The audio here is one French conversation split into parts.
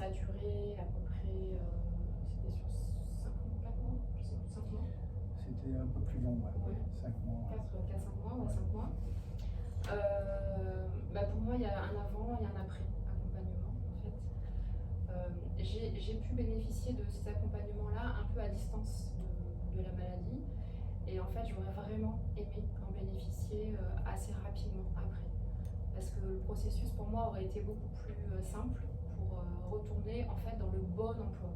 ça a duré à peu près, c'était sur 5 mois, 4 mois, je sais plus, 5 mois. C'était un peu plus long, ouais. 5 mois. 4-5 mois, ouais, 5 mois. Pour moi, il y a un avant et un après accompagnement, en fait. J'ai pu bénéficier de ces accompagnements-là un peu à distance de la maladie. Et en fait, j'aurais vraiment aimé en bénéficier assez rapidement après. Parce que le processus pour moi aurait été beaucoup plus simple pour retourner en fait dans le bon emploi.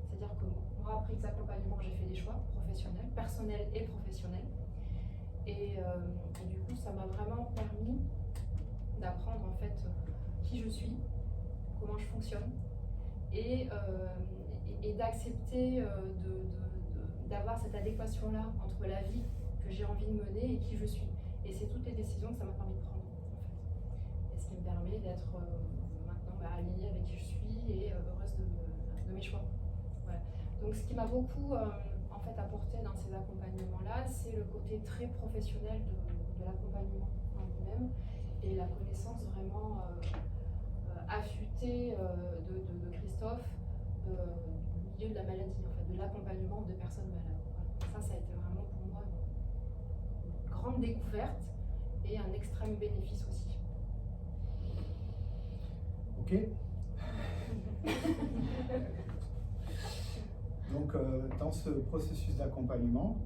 C'est-à-dire que moi, après ces accompagnements, j'ai fait des choix professionnels, personnels et professionnels. Et du coup, ça m'a vraiment permis d'apprendre en fait qui je suis, comment je fonctionne, et d'accepter d'avoir cette adéquation-là entre la vie que j'ai envie de mener et qui je suis. Et c'est toutes les décisions que ça m'a permis de prendre, en fait. Et ce qui me permet d'être maintenant alignée avec qui je suis et heureuse de mes choix. Voilà. Donc ce qui m'a beaucoup en fait apporté dans ces accompagnements-là, c'est le côté très professionnel de l'accompagnement en lui-même et la connaissance vraiment affûtée de Christophe du milieu de la maladie, en fait, de l'accompagnement de personnes malades. Voilà. Ça a été vraiment pour moi une grande découverte et un extrême bénéfice aussi. Ok. Donc, dans ce processus d'accompagnement,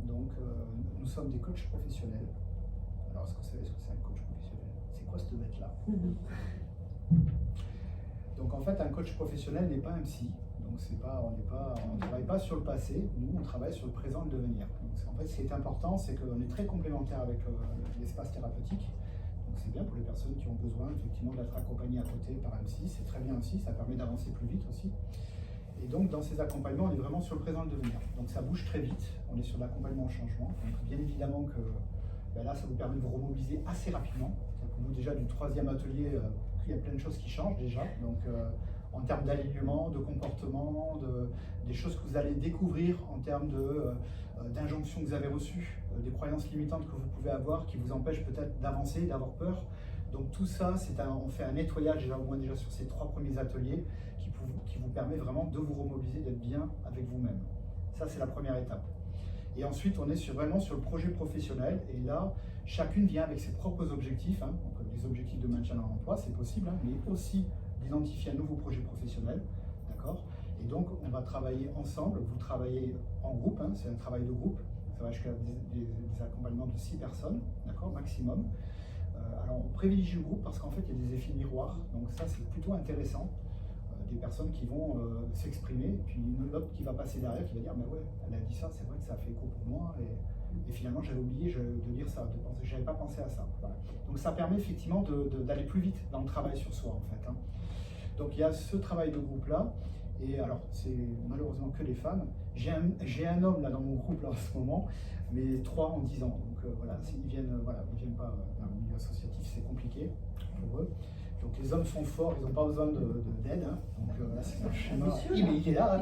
nous sommes des coachs professionnels. Alors, est-ce que vous savez ce que c'est un coach professionnel? C'est quoi cette bête-là? Donc, en fait, un coach professionnel n'est pas un psy. Donc, on ne travaille pas sur le passé. Nous, on travaille sur le présent et le devenir. Donc, en fait, ce qui est important, c'est qu'on est très complémentaire avec l'espace thérapeutique. Donc, c'est bien pour les personnes qui ont besoin, effectivement, d'être accompagnées à côté par un psy. C'est très bien aussi. Ça permet d'avancer plus vite aussi. Et donc, dans ces accompagnements, on est vraiment sur le présent et le devenir. Donc, ça bouge très vite. On est sur l'accompagnement au changement. Donc, bien évidemment que là, ça vous permet de vous remobiliser assez rapidement. Au bout déjà du 3e atelier, il y a plein de choses qui changent déjà. Donc, en termes d'alignement, de comportement, des choses que vous allez découvrir en termes d'injonctions que vous avez reçues, des croyances limitantes que vous pouvez avoir qui vous empêchent peut-être d'avancer, d'avoir peur. Donc tout ça, on fait un nettoyage déjà, au moins déjà sur ces 3 premiers ateliers qui vous permet vraiment de vous remobiliser, d'être bien avec vous-même. Ça, c'est la première étape. Et ensuite, on est vraiment sur le projet professionnel. Et là, chacune vient avec ses propres objectifs. Donc les objectifs de maintien dans l'emploi, c'est possible, mais aussi d'identifier un nouveau projet professionnel. D'accord ? Et donc, on va travailler ensemble. Vous travaillez en groupe, c'est un travail de groupe. Ça va jusqu'à des accompagnements de 6 personnes, d'accord, maximum. Alors, on privilégie le groupe parce qu'en fait, il y a des effets miroirs. Donc ça, c'est plutôt intéressant. Des personnes qui vont s'exprimer, et puis une autre qui va passer derrière, qui va dire, mais ouais, elle a dit ça, c'est vrai que ça a fait écho pour moi, et finalement, j'avais oublié de dire ça, je n'avais pas pensé à ça. Voilà. Donc ça permet effectivement d'aller plus vite dans le travail sur soi, en fait. Donc il y a ce travail de groupe-là, et alors, c'est malheureusement que les femmes. J'ai un homme là dans mon groupe là, en ce moment, mais 3 en 10 ans. Donc voilà, ils viennent pas dans le milieu associatif, c'est compliqué pour eux. Donc les hommes sont forts, ils n'ont pas besoin d'aide. Donc là, c'est un schéma. Il est là.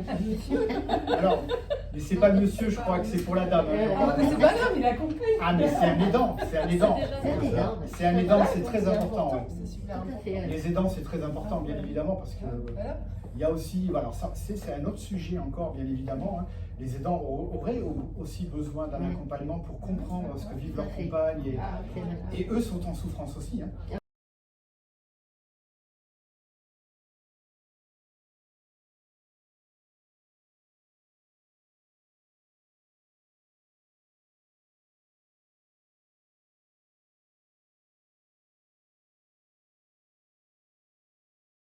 Alors, mais c'est pas le monsieur, je crois que c'est pour la dame. Mais c'est pas grave, il a compris. Ah, mais c'est un aidant, c'est un aidant. C'est un aidant, c'est très important. C'est super important. Les aidants, c'est très important, bien évidemment, parce que il y a aussi, voilà, ça c'est un autre sujet encore, bien évidemment. Les aidants auraient aussi besoin d'un accompagnement pour comprendre ce que vivent leurs compagnes et eux sont en souffrance aussi.